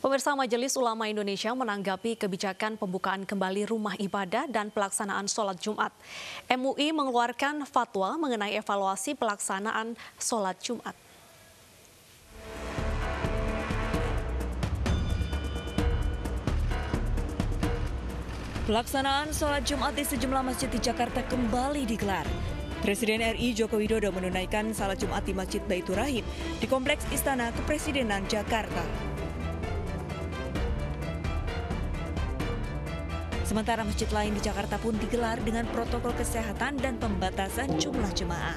Pemirsa Majelis Ulama Indonesia menanggapi kebijakan pembukaan kembali rumah ibadah dan pelaksanaan sholat Jumat. MUI mengeluarkan fatwa mengenai evaluasi pelaksanaan sholat Jumat. Pelaksanaan sholat Jumat di sejumlah masjid di Jakarta kembali digelar. Presiden RI Joko Widodo menunaikan salat Jumat di Masjid Baitur Rahim di Kompleks Istana Kepresidenan Jakarta. Sementara masjid lain di Jakarta pun digelar dengan protokol kesehatan dan pembatasan jumlah jemaah.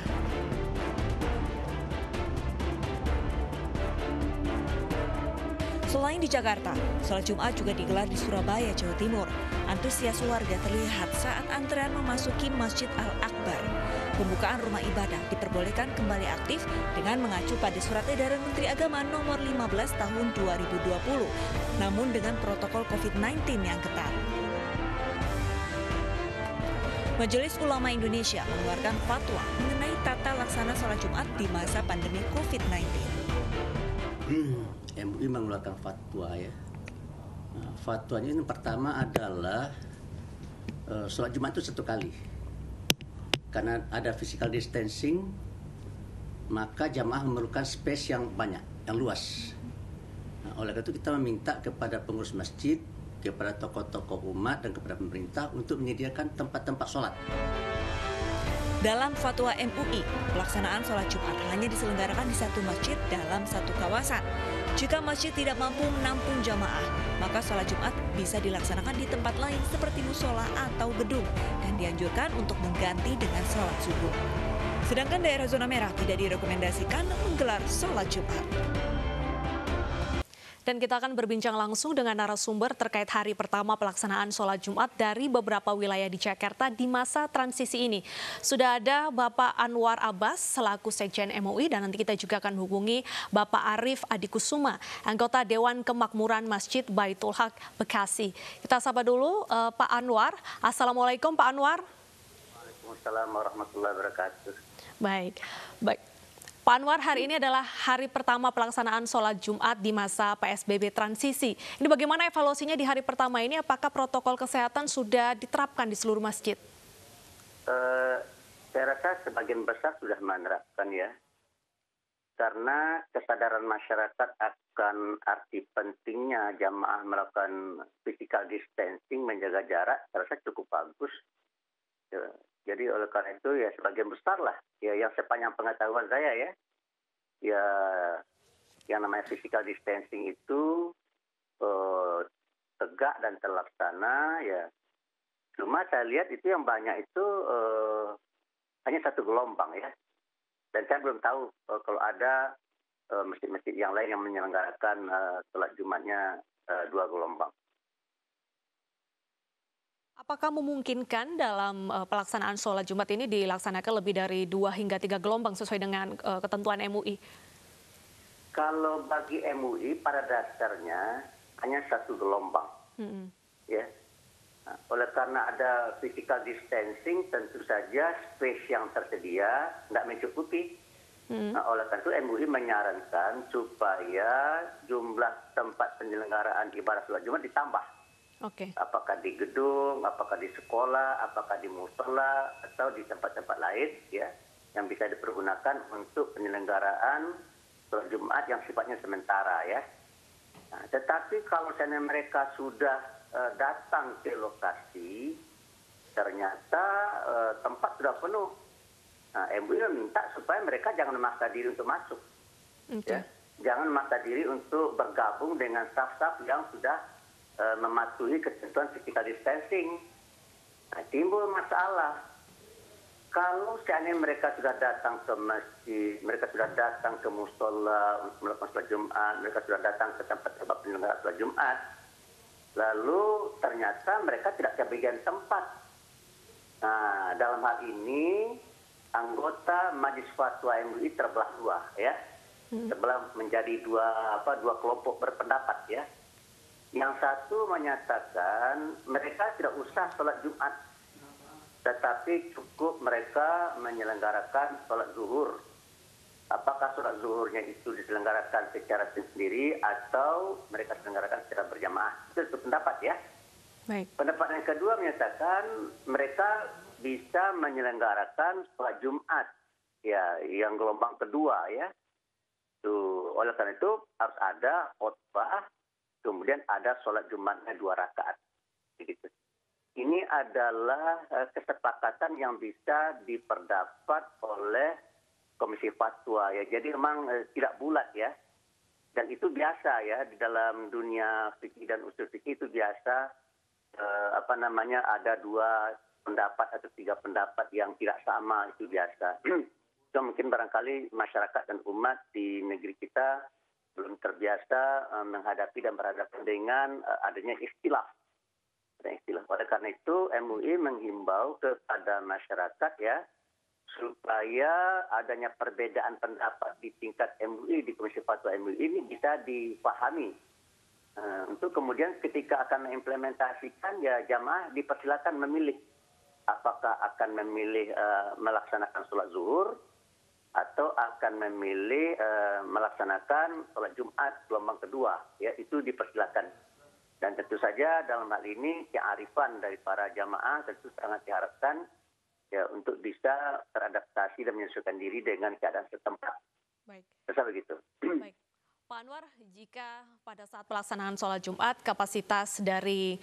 Selain di Jakarta, sholat Jumat juga digelar di Surabaya, Jawa Timur. Antusias warga terlihat saat antrean memasuki Masjid Al-Akbar. Pembukaan rumah ibadah diperbolehkan kembali aktif dengan mengacu pada Surat Edaran Menteri Agama Nomor 15 Tahun 2020, namun dengan protokol COVID-19 yang ketat. Majelis Ulama Indonesia mengeluarkan fatwa mengenai tata laksana sholat Jumat di masa pandemi COVID-19. MUI mengeluarkan fatwa ya. Nah, fatwanya ini pertama adalah sholat Jumat itu satu kali. Karena ada physical distancing, maka jamaah memerlukan space yang banyak, yang luas. Nah, oleh karena itu kita meminta kepada pengurus masjid, kepada tokoh-tokoh umat dan kepada pemerintah untuk menyediakan tempat-tempat sholat. Dalam fatwa MUI, pelaksanaan sholat Jumat hanya diselenggarakan di satu masjid dalam satu kawasan. Jika masjid tidak mampu menampung jamaah, maka sholat Jumat bisa dilaksanakan di tempat lain seperti musola atau gedung dan dianjurkan untuk mengganti dengan sholat subuh. Sedangkan daerah zona merah tidak direkomendasikan menggelar sholat Jumat. Dan kita akan berbincang langsung dengan narasumber terkait hari pertama pelaksanaan sholat Jumat dari beberapa wilayah di Jakarta di masa transisi ini. Sudah ada Bapak Anwar Abbas selaku Sekjen MUI dan nanti kita juga akan hubungi Bapak Arif Adikusuma, anggota Dewan Kemakmuran Masjid Baitul Haq Bekasi. Kita sapa dulu Pak Anwar. Assalamualaikum Pak Anwar. Waalaikumsalam warahmatullahi wabarakatuh. Baik. Pak Anwar, hari ini adalah hari pertama pelaksanaan sholat Jumat di masa PSBB transisi. Ini bagaimana evaluasinya di hari pertama ini? Apakah protokol kesehatan sudah diterapkan di seluruh masjid? Saya rasa sebagian besar sudah menerapkan ya. Karena kesadaran masyarakat akan arti pentingnya jamaah melakukan physical distancing, menjaga jarak, saya rasa cukup bagus. Jadi oleh karena itu ya sebagian besar lah ya yang sepanjang pengetahuan saya ya yang namanya physical distancing itu tegak dan terlaksana ya. Cuma saya lihat itu yang banyak itu hanya satu gelombang ya. Dan saya belum tahu kalau ada masjid-masjid yang lain yang menyelenggarakan sholat Jumatnya 2 gelombang. Apakah memungkinkan dalam pelaksanaan sholat Jumat ini dilaksanakan lebih dari 2 hingga 3 gelombang sesuai dengan ketentuan MUI? Kalau bagi MUI pada dasarnya hanya satu gelombang. Ya. Nah, oleh karena ada physical distancing, tentu saja space yang tersedia tidak mencukupi. Nah, oleh karena itu MUI menyarankan supaya jumlah tempat penyelenggaraan ibadah sholat Jumat ditambah. Okay. Apakah di gedung, apakah di sekolah, apakah di musola, atau di tempat-tempat lain ya yang bisa dipergunakan untuk penyelenggaraan sholat Jumat yang sifatnya sementara ya. Nah, tetapi kalau misalnya mereka sudah datang ke lokasi, ternyata tempat sudah penuh. Nah, MUI meminta supaya mereka jangan memaksa diri untuk masuk. Okay. Ya. Jangan memaksa diri untuk bergabung dengan staf-staf yang sudah mematuhi ketentuan physical distancing. Nah, timbul masalah. Kalau seandainya mereka sudah datang ke masjid, mereka sudah datang ke musola untuk melakukan sholat Jumat, mereka sudah datang ke tempat-tempat penyelenggaraan sholat Jumat, lalu ternyata mereka tidak kebagian tempat. Nah, dalam hal ini anggota Majelis Fatwa MUI terbelah dua ya, terbelah menjadi dua kelompok berpendapat ya. Yang satu menyatakan mereka tidak usah sholat Jumat, tetapi cukup mereka menyelenggarakan sholat zuhur apakah sholat zuhurnya itu diselenggarakan secara sendiri atau mereka selenggarakan secara berjamaah. Itu pendapat ya. Baik. Pendapat yang kedua menyatakan mereka bisa menyelenggarakan sholat Jumat ya yang gelombang kedua ya. Oleh karena itu harus ada khotbah, kemudian ada sholat Jumatnya 2 rakaat. Begitu. Ini adalah kesepakatan yang bisa diperdapat oleh Komisi Fatwa ya. Jadi memang tidak bulat ya. Dan itu biasa ya di dalam dunia fikih dan usul fikih itu biasa ada 2 pendapat atau 3 pendapat yang tidak sama, itu biasa. So, mungkin barangkali masyarakat dan umat di negeri kita belum terbiasa menghadapi dan berhadapan dengan adanya istilah. Oleh karena itu MUI menghimbau kepada masyarakat ya supaya adanya perbedaan pendapat di tingkat MUI, di Komisi Fatwa MUI ini bisa dipahami. Untuk kemudian ketika akan mengimplementasikan ya jamaah dipersilakan memilih apakah akan memilih melaksanakan sholat zuhur atau akan memilih melaksanakan sholat Jumat gelombang kedua, ya itu dipersilakan. Dan tentu saja dalam hal ini kearifan dari para jamaah tentu sangat diharapkan ya untuk bisa teradaptasi dan menyesuaikan diri dengan keadaan setempat. Baik. Bisa begitu. Baik. Pak Anwar, jika pada saat pelaksanaan sholat Jumat kapasitas dari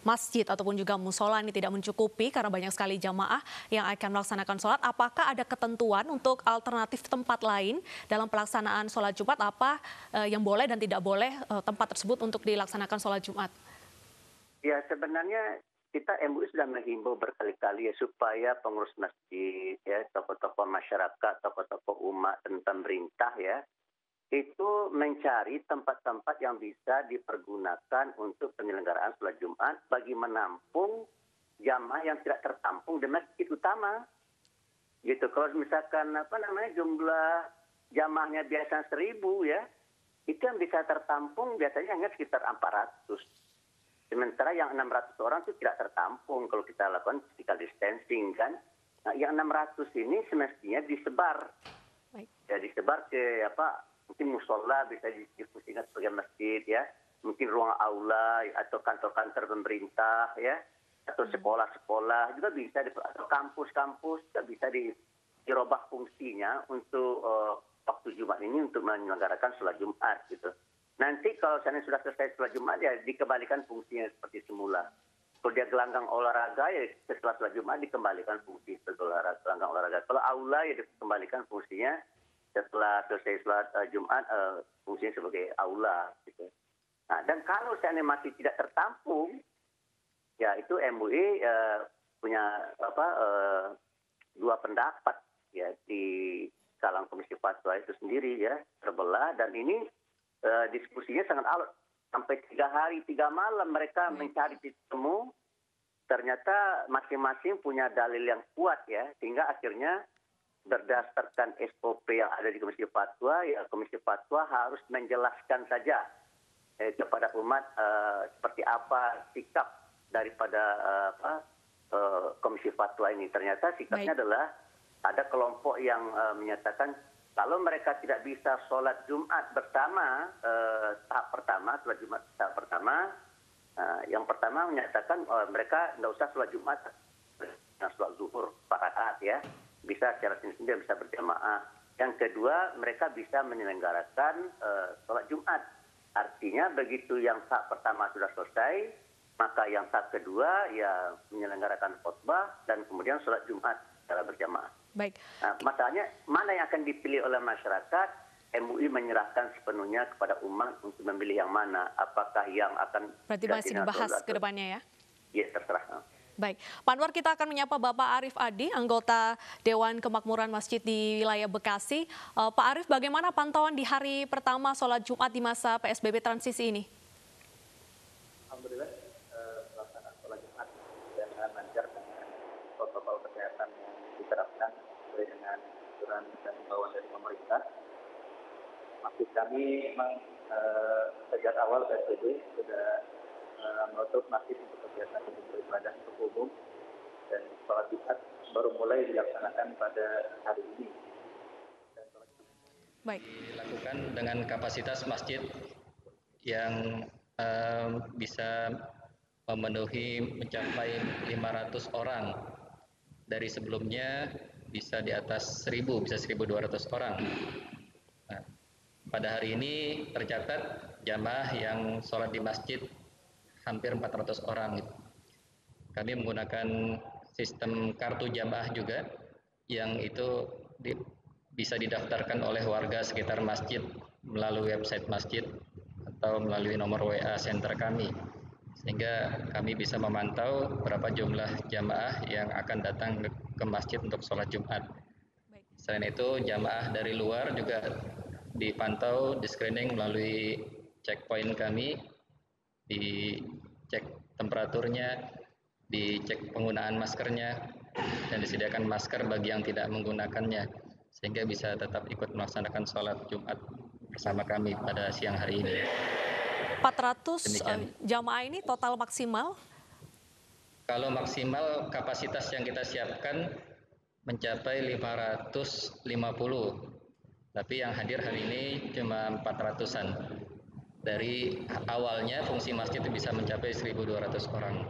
masjid ataupun juga musola ini tidak mencukupi karena banyak sekali jamaah yang akan melaksanakan sholat, apakah ada ketentuan untuk alternatif tempat lain dalam pelaksanaan sholat Jumat, apa yang boleh dan tidak boleh tempat tersebut untuk dilaksanakan sholat Jumat? Ya sebenarnya kita MUI sudah menghimbau berkali-kali ya supaya pengurus masjid, ya tokoh-tokoh masyarakat, tokoh-tokoh umat dan pemerintah ya itu mencari tempat-tempat yang bisa dipergunakan untuk penyelenggaraan sholat Jumat bagi menampung jamaah yang tidak tertampung di masjid utama. Gitu. Kalau misalkan jumlah jamaahnya biasa 1.000 ya, itu yang bisa tertampung biasanya hanya sekitar 400. Sementara yang 600 orang itu tidak tertampung kalau kita lakukan physical distancing kan. Nah, yang 600 ini semestinya disebar. Baik. Ya disebar ke mungkin musola bisa difungsikan sebagai masjid ya, mungkin ruang aula atau kantor-kantor pemerintah ya, atau sekolah-sekolah juga bisa, atau kampus-kampus juga bisa dirubah fungsinya untuk waktu Jumat ini untuk menyelenggarakan sholat Jumat gitu. Nanti kalau seandainya sudah selesai sholat Jumat ya dikembalikan fungsinya seperti semula. Kalau dia gelanggang olahraga ya setelah sholat Jumat dikembalikan fungsi gelanggang olahraga. Kalau aula ya dikembalikan fungsinya setelah selesai sholat Jumat fungsinya sebagai aula gitu. Nah, dan kalau seandainya masih tidak tertampung ya itu MUI punya dua pendapat ya di kalangan Komisi Fatwa itu sendiri ya, terbelah, dan ini diskusinya sangat alot sampai 3 hari 3 malam mereka mencari titik temu. Ternyata masing-masing punya dalil yang kuat ya, sehingga akhirnya berdasarkan SOP yang ada di Komisi Fatwa, ya Komisi Fatwa harus menjelaskan saja kepada umat seperti apa sikap daripada Komisi Fatwa ini. Ternyata sikapnya adalah ada kelompok yang menyatakan kalau mereka tidak bisa sholat Jumat bersama tahap pertama, sholat Jumat tahap pertama, yang pertama menyatakan mereka tidak usah sholat Jumat, sholat zuhur 4 rakaat ya. Bisa secara sendiri, bisa berjamaah. Yang kedua, mereka bisa menyelenggarakan sholat Jumat. Artinya begitu yang tahap pertama sudah selesai, maka yang tahap kedua ya menyelenggarakan khotbah dan kemudian sholat Jumat secara berjamaah. Baik. Nah, masalahnya mana yang akan dipilih oleh masyarakat? MUI menyerahkan sepenuhnya kepada umat untuk memilih yang mana. Apakah yang akan... Berarti masih dibahas ke depannya ya? Iya, terserah. Baik, Pak Anwar, kita akan menyapa Bapak Arif Adi, anggota Dewan Kemakmuran Masjid di wilayah Bekasi. Pak Arif, bagaimana pantauan di hari pertama sholat Jumat di masa PSBB transisi ini? Alhamdulillah, pelaksanaan sholat Jumat dengan lancar dengan protokol kesehatan yang diterapkan sesuai dengan aturan dan himbauan dari pemerintah. Masjid kami memang sejak awal PSBB sudah menutup masjid untuk kegiatan beribadah untuk umum, dan sholat Jumat baru mulai dilaksanakan pada hari ini. Dan sholat Jumat Baik. Dilakukan dengan kapasitas masjid yang bisa memenuhi mencapai 500 orang. Dari sebelumnya bisa di atas 1.000, bisa 1.200 orang. Nah, pada hari ini tercatat jamaah yang sholat di masjid hampir 400 orang. Kami menggunakan sistem kartu jamaah juga, yang itu bisa didaftarkan oleh warga sekitar masjid melalui website masjid atau melalui nomor WA center kami, sehingga kami bisa memantau berapa jumlah jamaah yang akan datang ke masjid untuk sholat Jumat. Selain itu, jamaah dari luar juga dipantau, di screening melalui checkpoint kami, dicek temperaturnya, dicek penggunaan maskernya, dan disediakan masker bagi yang tidak menggunakannya, sehingga bisa tetap ikut melaksanakan sholat Jumat bersama kami pada siang hari ini. 400 jamaah ini total maksimal? Kalau maksimal kapasitas yang kita siapkan mencapai 550, tapi yang hadir hari ini cuma 400-an. Dari awalnya fungsi masjid itu bisa mencapai 1.200 orang.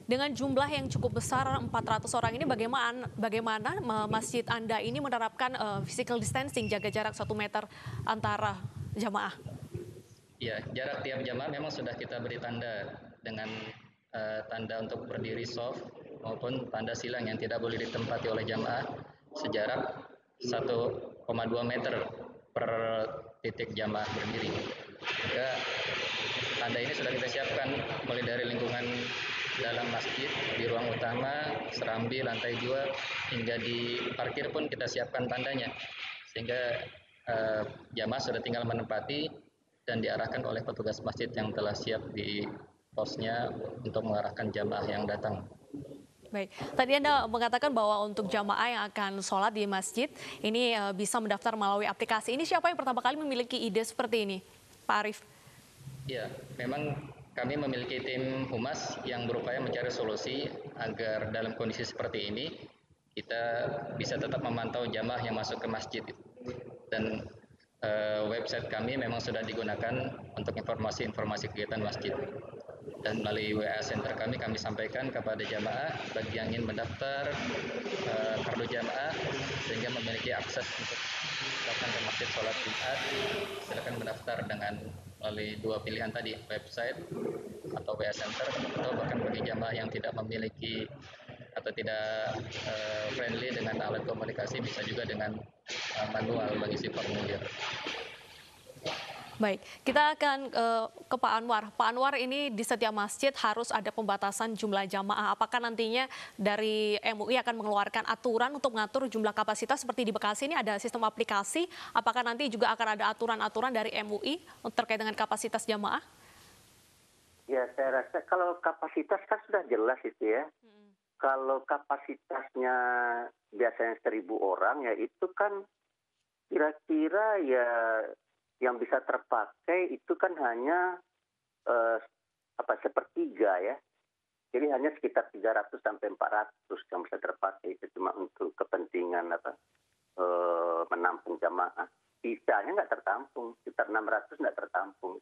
Dengan jumlah yang cukup besar 400 orang ini bagaimana masjid Anda ini menerapkan physical distancing, jaga jarak 1 meter antara jamaah? Ya, jarak tiap jamaah memang sudah kita beri tanda dengan tanda untuk berdiri soft maupun tanda silang yang tidak boleh ditempati oleh jamaah sejarak 1,2 meter per titik jamaah berdiri. Maka tanda ini sudah kita siapkan mulai dari lingkungan dalam masjid, di ruang utama, serambi, lantai 2, hingga di parkir pun kita siapkan tandanya, sehingga jamaah sudah tinggal menempati dan diarahkan oleh petugas masjid yang telah siap di posnya untuk mengarahkan jamaah yang datang. Baik, tadi Anda mengatakan bahwa untuk jamaah yang akan sholat di masjid ini bisa mendaftar melalui aplikasi. Ini siapa yang pertama kali memiliki ide seperti ini, Pak Arief? Ya, memang kami memiliki tim humas yang berupaya mencari solusi agar dalam kondisi seperti ini kita bisa tetap memantau jamaah yang masuk ke masjid. Dan website kami memang sudah digunakan untuk informasi-informasi kegiatan masjid. Dan melalui WA center kami sampaikan kepada jamaah bagi yang ingin mendaftar kartu jamaah sehingga memiliki akses untuk datang ke masjid sholat Jumat, silakan mendaftar dengan melalui 2 pilihan tadi, website atau WA center, atau bahkan bagi jamaah yang tidak memiliki atau tidak friendly dengan alat komunikasi bisa juga dengan manual mengisi formulir. Baik, kita akan ke Pak Anwar. Pak Anwar, ini di setiap masjid harus ada pembatasan jumlah jamaah. Apakah nantinya dari MUI akan mengeluarkan aturan untuk mengatur jumlah kapasitas seperti di Bekasi ini ada sistem aplikasi? Apakah nanti juga akan ada aturan-aturan dari MUI terkait dengan kapasitas jamaah? Ya, saya rasa kalau kapasitas kan sudah jelas itu ya. Kalau kapasitasnya biasanya 1.000 orang, ya itu kan kira-kira ya yang bisa terpakai itu kan hanya sepertiga ya. Jadi hanya sekitar 300 sampai 400 yang bisa terpakai, itu cuma untuk kepentingan menampung jamaah. Sisanya nggak tertampung, sekitar 600 nggak tertampung.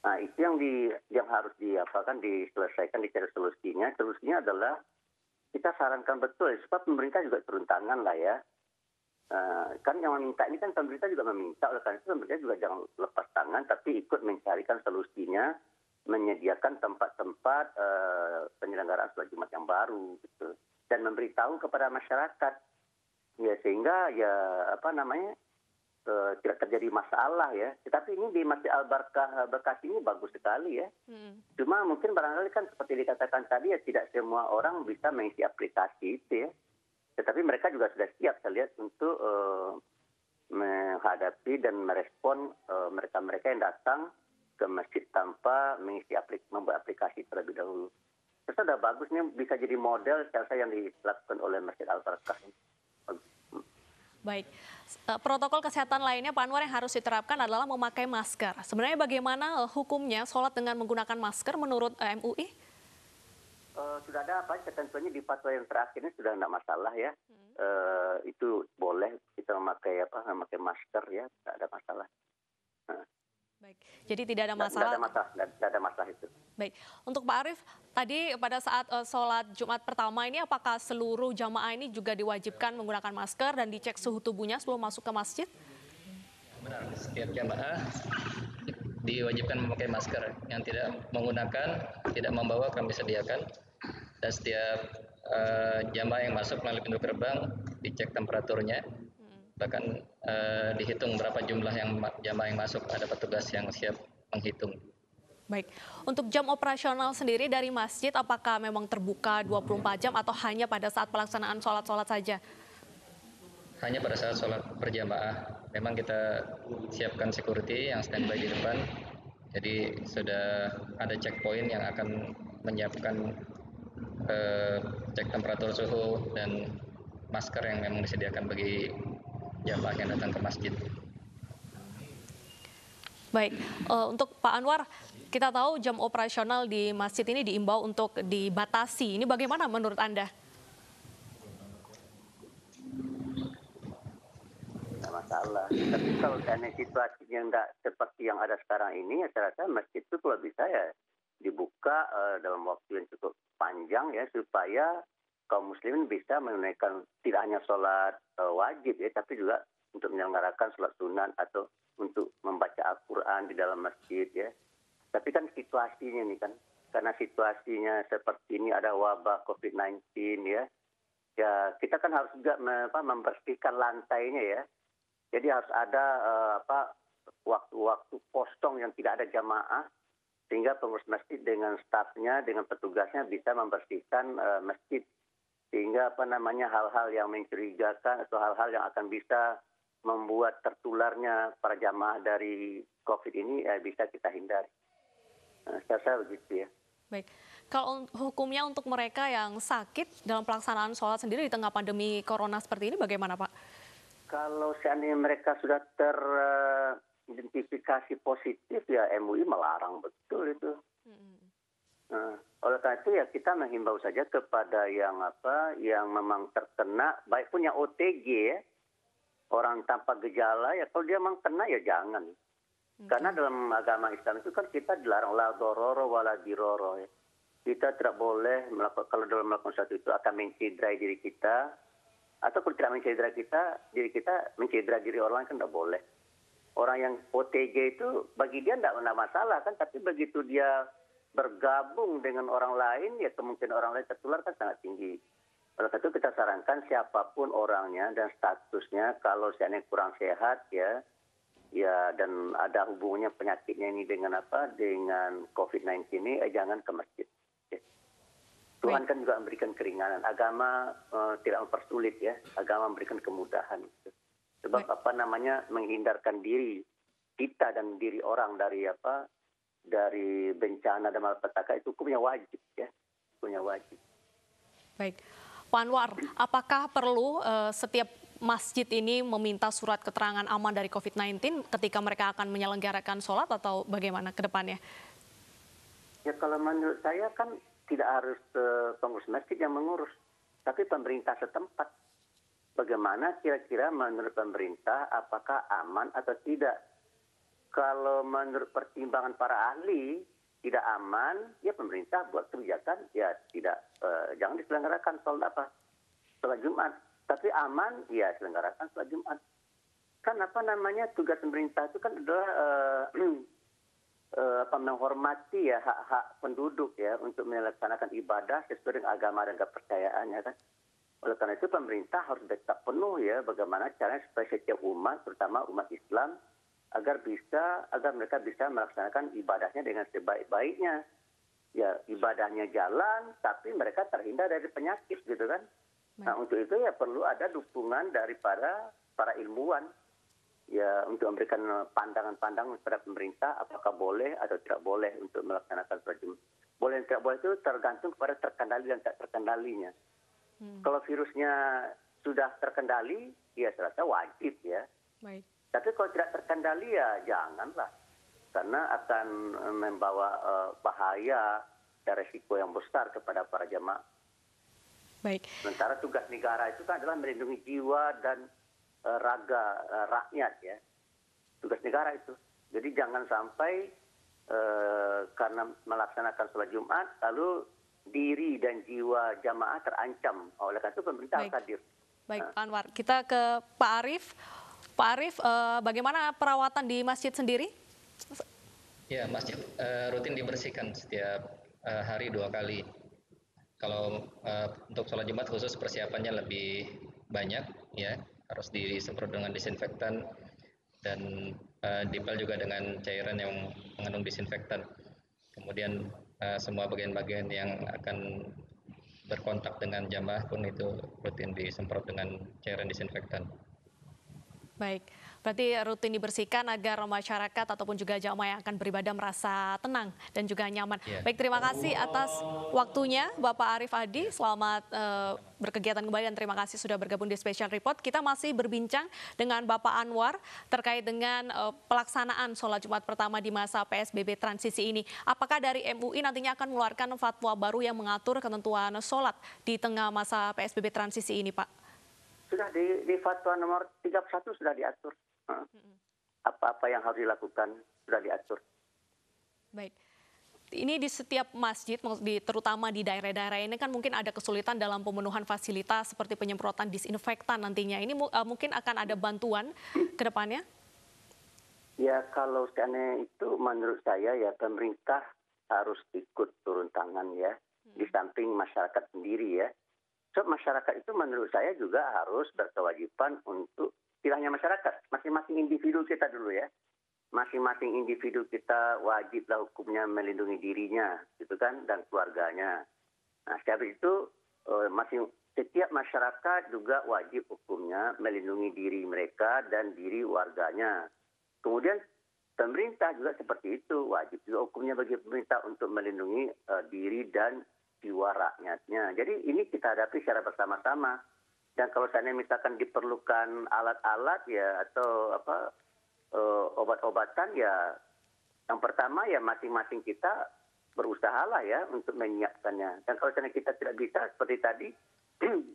Nah, itu yang harus diselesaikan, dicari solusinya. Solusinya adalah kita sarankan betul supaya pemerintah juga turun tangan lah ya. Kan yang meminta ini kan pemerintah juga meminta, oleh karena itu pemerintah juga jangan lepas tangan tapi ikut mencarikan solusinya, menyediakan tempat-tempat penyelenggaraan sholat Jumat yang baru gitu, dan memberitahu kepada masyarakat ya, sehingga ya tidak terjadi masalah ya. Tetapi ini di Masjid Al-Barkah Bekasi ini bagus sekali ya. Cuma mungkin barangkali kan seperti dikatakan tadi ya, tidak semua orang bisa mengisi aplikasi itu ya. Tetapi mereka juga sudah siap, saya lihat, untuk menghadapi dan merespon mereka-mereka yang datang ke masjid tanpa membuat aplikasi terlebih dahulu. Terus sudah bagus, ini bisa jadi model yang dilakukan oleh Masjid Al-Barkah. Baik, protokol kesehatan lainnya Pak Anwar yang harus diterapkan adalah memakai masker. Sebenarnya bagaimana hukumnya sholat dengan menggunakan masker menurut MUI? Sudah ada apa ketentuannya di fatwa yang terakhir ini sudah tidak masalah ya. Itu boleh kita memakai masker ya, tidak ada masalah. Baik, jadi tidak ada Tidak masalah. tidak ada masalah itu. Baik, untuk Pak Arief, tadi pada saat sholat Jumat pertama ini apakah seluruh jamaah ini juga diwajibkan menggunakan masker dan dicek suhu tubuhnya sebelum masuk ke masjid? Benar, setiap jamaah diwajibkan memakai masker. Yang tidak menggunakan, tidak membawa kami sediakan. Dan setiap jamaah yang masuk melalui pintu gerbang dicek temperaturnya. Bahkan dihitung berapa jumlah jamaah yang masuk, ada petugas yang siap menghitung. Baik, untuk jam operasional sendiri dari masjid apakah memang terbuka 24 jam atau hanya pada saat pelaksanaan sholat-sholat saja? Hanya pada saat sholat berjamaah. Memang kita siapkan security yang standby di depan. Jadi sudah ada checkpoint yang akan menyiapkan cek temperatur suhu dan masker yang memang disediakan bagi jamaah yang datang ke masjid. Baik, untuk Pak Anwar, kita tahu jam operasional di masjid ini diimbau untuk dibatasi. Ini bagaimana menurut Anda? Tidak masalah. Tapi kalau seandainya situasinya tidak seperti yang ada sekarang ini, ya saya rasa masjid itu kalau bisa ya dibuka dalam waktu yang cukup panjang ya supaya kaum muslimin bisa menunaikan tidak hanya sholat wajib ya, tapi juga untuk menyelenggarakan sholat sunat atau untuk membaca Al-Quran di dalam masjid ya. Tapi kan situasinya nih kan, karena situasinya seperti ini ada wabah COVID-19 ya. Ya kita kan harus juga membersihkan lantainya ya. Jadi harus ada waktu-waktu kosong yang tidak ada jamaah sehingga pengurus masjid dengan stafnya, dengan petugasnya bisa membersihkan masjid sehingga hal-hal yang mencurigakan atau hal-hal yang akan bisa membuat tertularnya para jamaah dari COVID ini bisa kita hindari. Saya begitu ya. Baik, kalau hukumnya untuk mereka yang sakit dalam pelaksanaan sholat sendiri di tengah pandemi corona seperti ini bagaimana Pak? Kalau seandainya mereka sudah teridentifikasi positif ya MUI melarang betul itu. Oleh karena itu ya kita menghimbau saja kepada yang memang terkena, baik pun yang OTG ya, orang tanpa gejala ya kalau dia memang kena ya jangan. Karena dalam agama Islam itu kan kita dilarang la dororo wala diroro ya. Kita tidak boleh melakukan, kalau dalam melakukan sesuatu itu akan mencederai diri kita, atau kalau tidak mencederai diri kita mencederai diri orang lain kan tidak boleh. Orang yang OTG itu bagi dia tidak masalah kan, tapi begitu dia bergabung dengan orang lain ya kemungkinan orang lain tertular kan sangat tinggi. Oleh karena itu kita sarankan siapapun orangnya dan statusnya kalau seandainya kurang sehat ya dan ada hubungannya penyakitnya ini dengan dengan COVID-19 ini jangan ke masjid. Ya. Tuhan kan juga memberikan keringanan. Agama tidak mempersulit ya. Agama memberikan kemudahan. Gitu. Sebab menghindarkan diri kita dan diri orang dari dari bencana dan malapetaka itu hukumnya wajib ya. Hukumnya wajib. Baik. Pak Anwar, apakah perlu setiap masjid ini meminta surat keterangan aman dari COVID-19 ketika mereka akan menyelenggarakan sholat atau bagaimana ke depannya? Ya kalau menurut saya kan tidak harus pengurus masjid yang mengurus, tapi pemerintah setempat. Bagaimana kira-kira menurut pemerintah apakah aman atau tidak? Kalau menurut pertimbangan para ahli tidak aman, ya pemerintah buat kebijakan ya tidak jangan diselenggarakan sholat Jumat. Tapi aman, ya selenggarakan sholat Jumat. Kan tugas pemerintah itu kan adalah menghormati ya hak-hak penduduk ya untuk melaksanakan ibadah sesuai dengan agama dan kepercayaannya kan. Oleh karena itu pemerintah harus backup penuh ya bagaimana caranya supaya setiap umat, terutama umat Islam, agar mereka bisa melaksanakan ibadahnya dengan sebaik-baiknya. Ya ibadahnya jalan, tapi mereka terhindar dari penyakit gitu kan. Nah untuk itu ya perlu ada dukungan daripada para ilmuwan ya untuk memberikan pandangan-pandangan kepada pemerintah apakah boleh atau tidak boleh untuk melaksanakan sholat Jumat. Boleh dan tidak boleh itu tergantung kepada terkendali dan tak terkendalinya. Kalau virusnya sudah terkendali ya saya rasa wajib ya. Baik. Tapi kalau tidak terkendali ya janganlah karena akan membawa bahaya ada resiko yang besar kepada para jamaah. Baik. Sementara tugas negara itu kan adalah melindungi jiwa dan raga rakyat ya. Tugas negara itu. Jadi jangan sampai karena melaksanakan sholat Jumat lalu diri dan jiwa jamaah terancam. Oleh karena itu pemerintah harus hadir. Baik, Pak Anwar. Kita ke Pak Arief. Pak Arief, bagaimana perawatan di masjid sendiri? Ya, masjid rutin dibersihkan setiap hari 2 kali. Kalau untuk sholat Jumat khusus persiapannya lebih banyak, ya harus disemprot dengan disinfektan dan dipel juga dengan cairan yang mengandung disinfektan. Kemudian semua bagian-bagian yang akan berkontak dengan jamaah pun itu rutin disemprot dengan cairan disinfektan. Baik, berarti rutin dibersihkan agar masyarakat ataupun juga jamaah yang akan beribadah merasa tenang dan juga nyaman. Ya. Baik, terima kasih atas waktunya Bapak Arief Adi. Selamat berkegiatan kembali dan terima kasih sudah bergabung di Special Report. Kita masih berbincang dengan Bapak Anwar terkait dengan pelaksanaan sholat Jumat pertama di masa PSBB transisi ini. Apakah dari MUI nantinya akan mengeluarkan fatwa baru yang mengatur ketentuan sholat di tengah masa PSBB transisi ini, Pak? Sudah di fatwa nomor 31 sudah diatur. Apa-apa yang harus dilakukan sudah diatur. Baik. Ini di setiap masjid, terutama di daerah-daerah ini kan mungkin ada kesulitan dalam pemenuhan fasilitas seperti penyemprotan disinfektan nantinya. Ini mungkin akan ada bantuan ke depannya? Ya kalau seandainya itu menurut saya ya pemerintah harus ikut turun tangan ya. Di samping masyarakat sendiri ya. So, masyarakat itu menurut saya juga harus berkewajiban untuk, tidak hanya masyarakat, masing-masing individu kita dulu ya. Masing-masing individu kita wajiblah hukumnya melindungi dirinya, gitu kan, dan keluarganya. Nah, sebab itu setiap masyarakat juga wajib hukumnya melindungi diri mereka dan diri warganya. Kemudian pemerintah juga seperti itu, wajib juga hukumnya bagi pemerintah untuk melindungi diri dan jiwa rakyatnya. Jadi ini kita hadapi secara bersama-sama. Dan kalau seandainya misalkan diperlukan alat-alat ya atau obat-obatan ya, yang pertama ya masing-masing kita berusahalah ya untuk menyiapkannya. Dan kalau seandainya kita tidak bisa seperti tadi,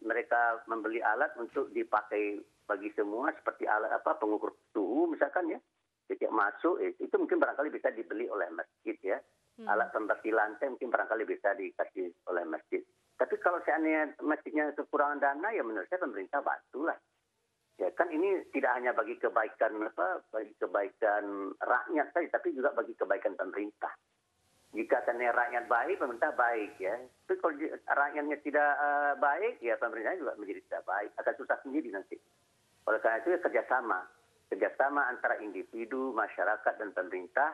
mereka membeli alat untuk dipakai bagi semua seperti alat pengukur suhu misalkan ya. Setiap masuk itu mungkin barangkali bisa dibeli oleh masjid ya. Alat pembersih lantai mungkin barangkali bisa dikasih oleh masjid. Tapi kalau seandainya masjidnya kekurangan dana, ya menurut saya pemerintah bantulah. Ya kan ini tidak hanya bagi kebaikan rakyat saja, tapi juga bagi kebaikan pemerintah. Jika seandainya rakyat baik, pemerintah baik ya. Tapi kalau rakyatnya tidak baik, ya pemerintah juga menjadi tidak baik. Akan susah sendiri nanti. Oleh karena itu ya kerjasama antara individu, masyarakat dan pemerintah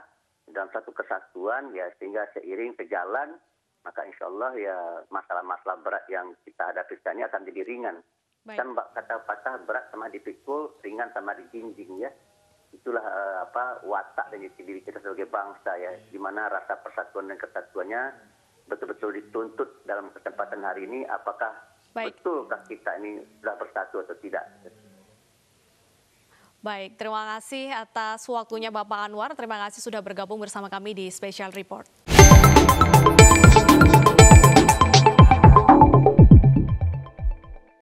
dalam satu kesatuan ya sehingga seiring sejalan maka insya Allah ya masalah-masalah berat yang kita hadapi sekarang ini akan jadi ringan. Kan kata patah berat sama dipikul, ringan sama dijinjing ya. Itulah watak dan jati diri kita sebagai bangsa ya, di mana rasa persatuan dan kesatuannya betul-betul dituntut dalam kesempatan hari ini. Apakah betulkah kita ini sudah bersatu atau tidak? Baik, terima kasih atas waktunya Bapak Anwar. Terima kasih sudah bergabung bersama kami di Special Report.